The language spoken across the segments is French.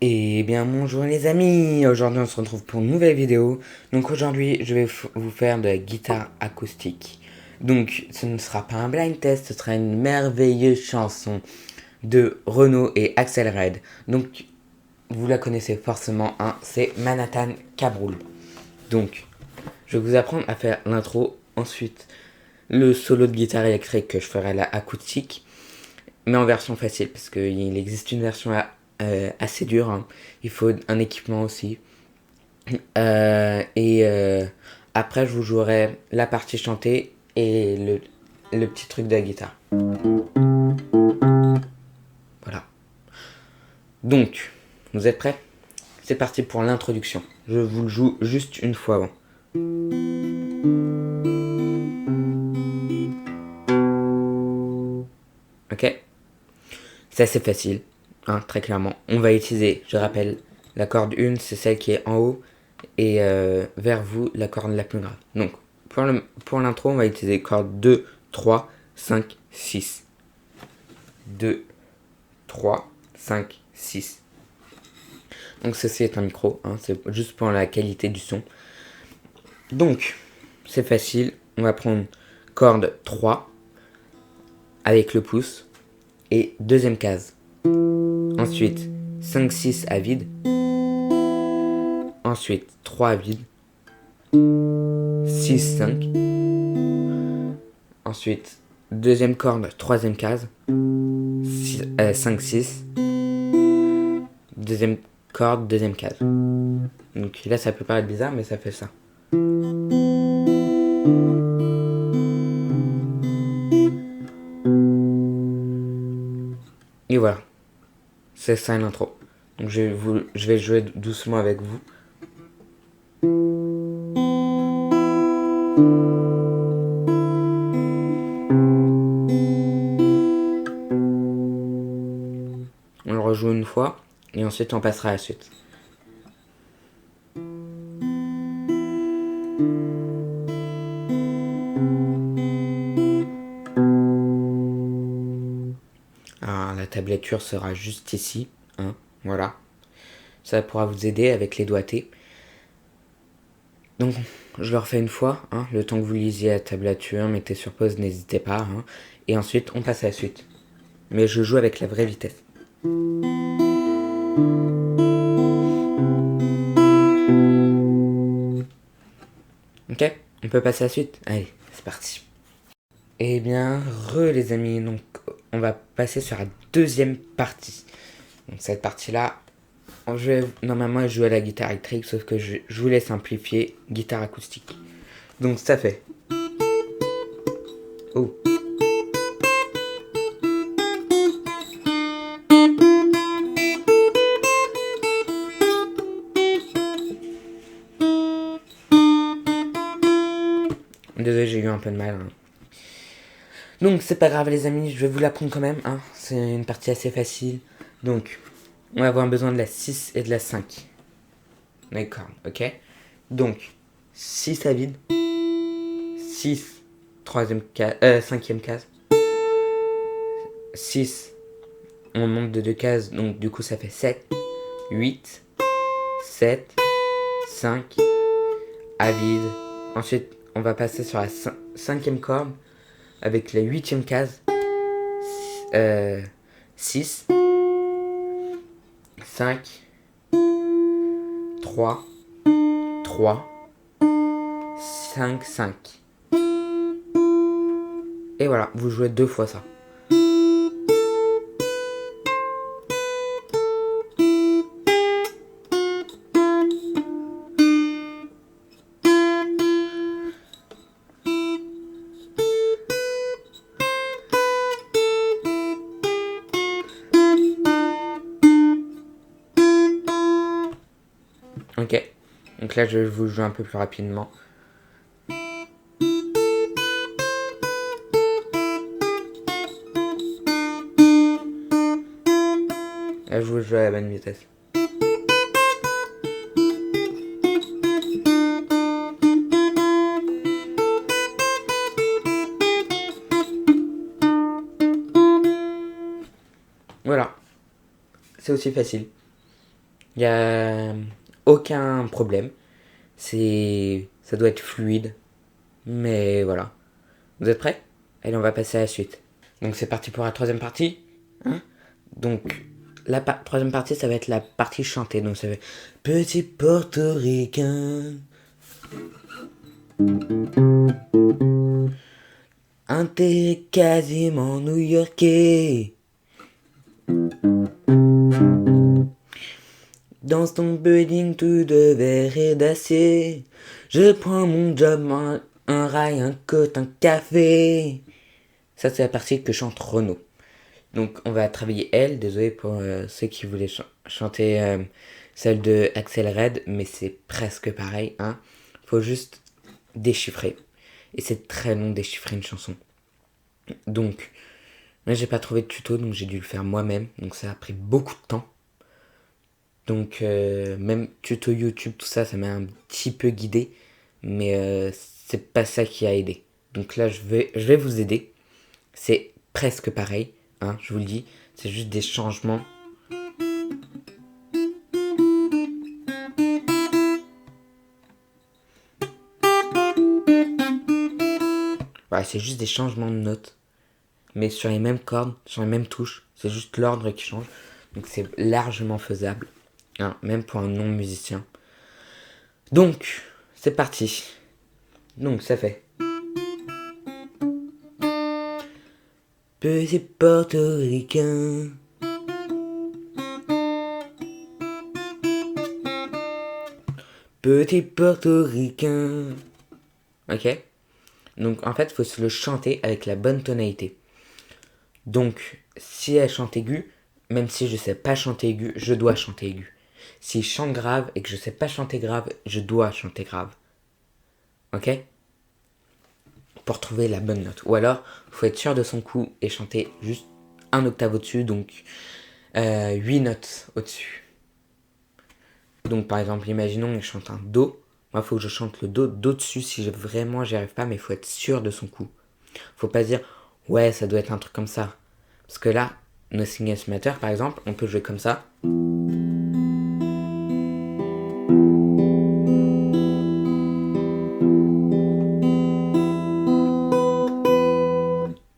Et bien bonjour les amis, aujourd'hui on se retrouve pour une nouvelle vidéo. Donc aujourd'hui je vais vous faire de la guitare acoustique. Donc ce ne sera pas un blind test, ce sera une merveilleuse chanson de Renaud et Axel Red. Donc vous la connaissez forcément, hein, c'est Manhattan Cabroul. Donc je vais vous apprendre à faire l'intro, ensuite le solo de guitare électrique que je ferai à la acoustique, mais en version facile parce qu'il existe une version assez dure, hein. Il faut un équipement aussi. Et après, je vous jouerai la partie chantée et le petit truc de la guitare. Voilà. Donc, vous êtes prêts? C'est parti pour l'introduction. Je vous le joue juste une fois avant. Ok? C'est assez facile, hein, très clairement. On va utiliser, je rappelle, la corde 1, c'est celle qui est en haut, et vers vous, la corde la plus grave. Donc, pour l'intro, on va utiliser corde 2, 3, 5, 6. 2, 3, 5, 6. Donc ceci est un micro, hein, c'est juste pour la qualité du son. Donc, c'est facile, on va prendre corde 3 avec le pouce et deuxième case. Ensuite, 5, 6 à vide. Ensuite, 3 à vide. 6, 5. Ensuite, deuxième corde, troisième case. 5, 6. Deuxième corde, deuxième case. Donc là, ça peut paraître bizarre, mais ça fait ça. Et voilà. C'est ça l'intro. Donc je vais jouer doucement avec vous. On le rejoue une fois et ensuite on passera à la suite. Alors la tablature sera juste ici, hein, voilà. Ça pourra vous aider avec les doigtés. Donc je le refais une fois, hein, le temps que vous lisiez la tablature, mettez sur pause, n'hésitez pas, hein, et ensuite on passe à la suite. Mais je joue avec la vraie vitesse. Ok, on peut passer à la suite. Allez, c'est parti. Eh bien, les amis, donc on va passer sur la deuxième partie. Donc cette partie-là, normalement je joue à la guitare électrique, sauf que je voulais simplifier guitare acoustique. Donc ça fait. Oh. Désolé, j'ai eu un peu de mal, hein. Donc c'est pas grave les amis, je vais vous l'apprendre quand même, hein. C'est une partie assez facile. Donc, on va avoir besoin de la 6 et de la 5. D'accord, ok. Donc, 6 à vide. 6, cinquième case. 6, on monte de 2 cases, donc du coup ça fait 7, 8, 7, 5, à vide. Ensuite, on va passer sur la cinquième corde avec la huitième case. 6, 5, 3, 3, 5, 5. Et voilà, vous jouez deux fois ça. Ok, donc là je vais vous jouer un peu plus rapidement. Là je vous joue à la bonne vitesse. Voilà, c'est aussi facile. Il n'y a aucun problème. Ça doit être fluide. Mais voilà. Vous êtes prêts? Allez, on va passer à la suite. Donc c'est parti pour la troisième partie. Hein? Donc la troisième partie, ça va être la partie chantée. Donc ça va être Petit portoricain, un thé quasiment new-yorkais. Dans ton building tout de verre et d'acier, je prends mon job, un rail, un côte, un café. Ça c'est la partie que chante Renaud. Donc on va travailler elle, désolé pour ceux qui voulaient chanter celle de Axel Red, mais c'est presque pareil, hein. Faut juste déchiffrer. Et c'est très long de déchiffrer une chanson. Donc, là j'ai pas trouvé de tuto, donc j'ai dû le faire moi-même, donc ça a pris beaucoup de temps. Donc même tuto YouTube, tout ça, ça m'a un petit peu guidé, mais c'est pas ça qui a aidé. Donc là je vais vous aider. C'est presque pareil, hein, je vous le dis, c'est juste des changements. Voilà, c'est juste des changements de notes, mais sur les mêmes cordes, sur les mêmes touches, c'est juste l'ordre qui change. Donc c'est largement faisable, hein, même pour un non-musicien. Donc, c'est parti. Donc ça fait Petit portoricain, petit portoricain. Ok? Donc en fait, il faut se le chanter avec la bonne tonalité. Donc, si elle chante aigu, même si je sais pas chanter aigu, je dois chanter aigu. Si je chante grave et que je sais pas chanter grave, je dois chanter grave. Ok? Pour trouver la bonne note. Ou alors, il faut être sûr de son coup et chanter juste un octave au-dessus, donc 8 notes au-dessus. Donc par exemple, imaginons que je chante un Do. Moi, il faut que je chante le Do dessus si vraiment j'y arrive pas, mais il faut être sûr de son coup. Faut pas se dire, ouais, ça doit être un truc comme ça. Parce que là, Nothing Else Matter, par exemple, on peut jouer comme ça.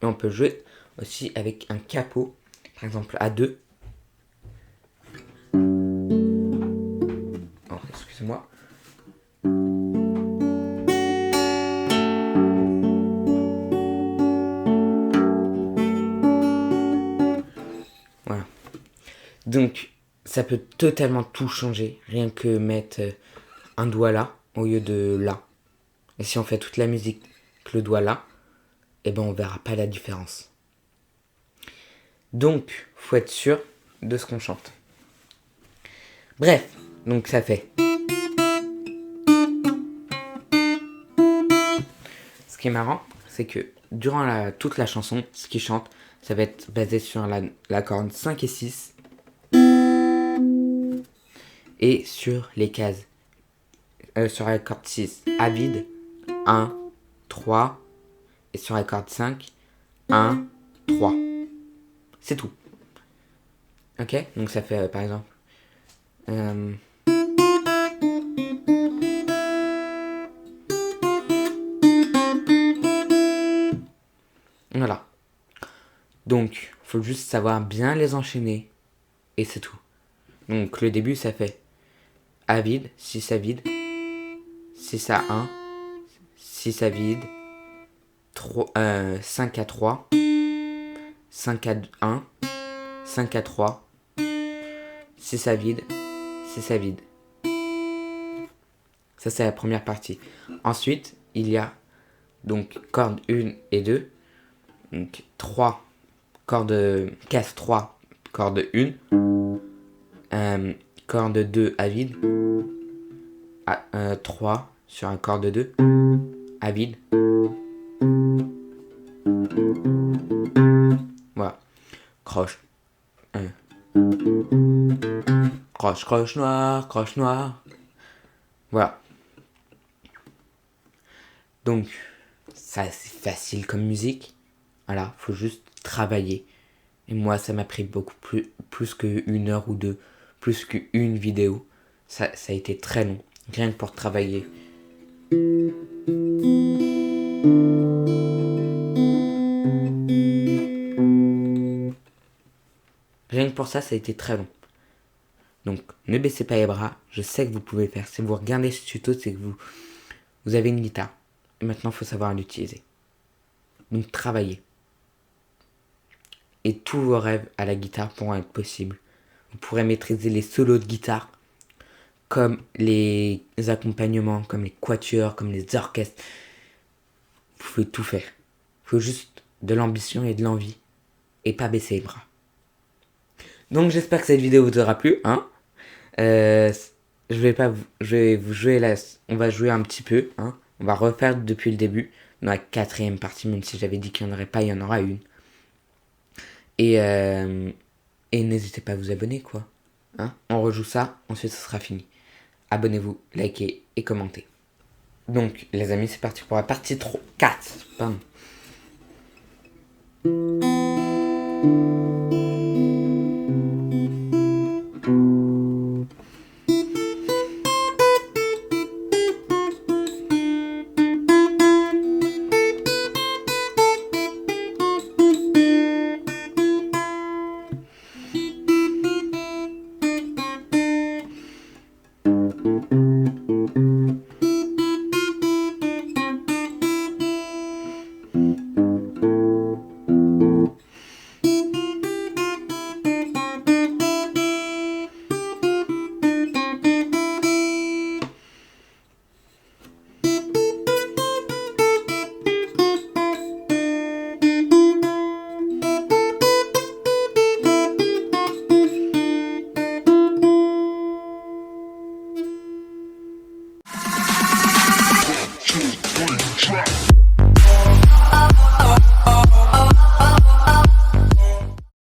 Et on peut jouer aussi avec un capot, par exemple à 2. Oh, excusez-moi. Voilà. Donc, ça peut totalement tout changer, rien que mettre un doigt là au lieu de là. Et si on fait toute la musique avec le doigt là, eh ben on verra pas la différence. Donc, faut être sûr de ce qu'on chante. Bref, donc ça fait. Ce qui est marrant, c'est que durant toute la chanson, ce qu'il chante, ça va être basé sur la corde 5 et 6 et sur les cases. Sur la corde 6, A vide, 1, 3, et sur la corde 5, 1, 3. C'est tout. Ok? Donc ça fait par exemple. Voilà. Donc, faut juste savoir bien les enchaîner. Et c'est tout. Donc le début ça fait A vide, 6 à vide, 6 à 1, 6 à vide, 5 à 3, 5 à 1, 5 à 3, 6 à vide, 6 à vide. Ça c'est la première partie. Ensuite, il y a donc corde 1 et 2. Donc 3 cordes casse 3 corde 1. Corde 2 à vide. 3 sur un corde 2 à vide. Voilà. Croche. Croche, croche noire, croche noire. Voilà. Donc, ça c'est facile comme musique. Voilà, faut juste travailler. Et moi, ça m'a pris beaucoup plus que 1 heure ou 2 plus qu'une vidéo. Ça a été très long, rien que pour travailler. Rien que pour ça a été très long. Donc, ne baissez pas les bras. Je sais que vous pouvez le faire. Si vous regardez ce tuto, c'est que vous avez une guitare. Et maintenant, il faut savoir l'utiliser. Donc, travaillez. Et tous vos rêves à la guitare pourront être possibles. Vous pourrez maîtriser les solos de guitare, comme les accompagnements, comme les quatuors, comme les orchestres. Vous pouvez tout faire. Il faut juste de l'ambition et de l'envie. Et pas baisser les bras. Donc, j'espère que cette vidéo vous aura plu. Je vais vous jouer là. On va jouer un petit peu. On va refaire depuis le début. Dans la 4e partie, même si j'avais dit qu'il n'y en aurait pas, il y en aura une. Et n'hésitez pas à vous abonner, quoi. On rejoue ça, ensuite ce sera fini. Abonnez-vous, likez et commentez. Donc, les amis, c'est parti pour la partie 4. Pardon.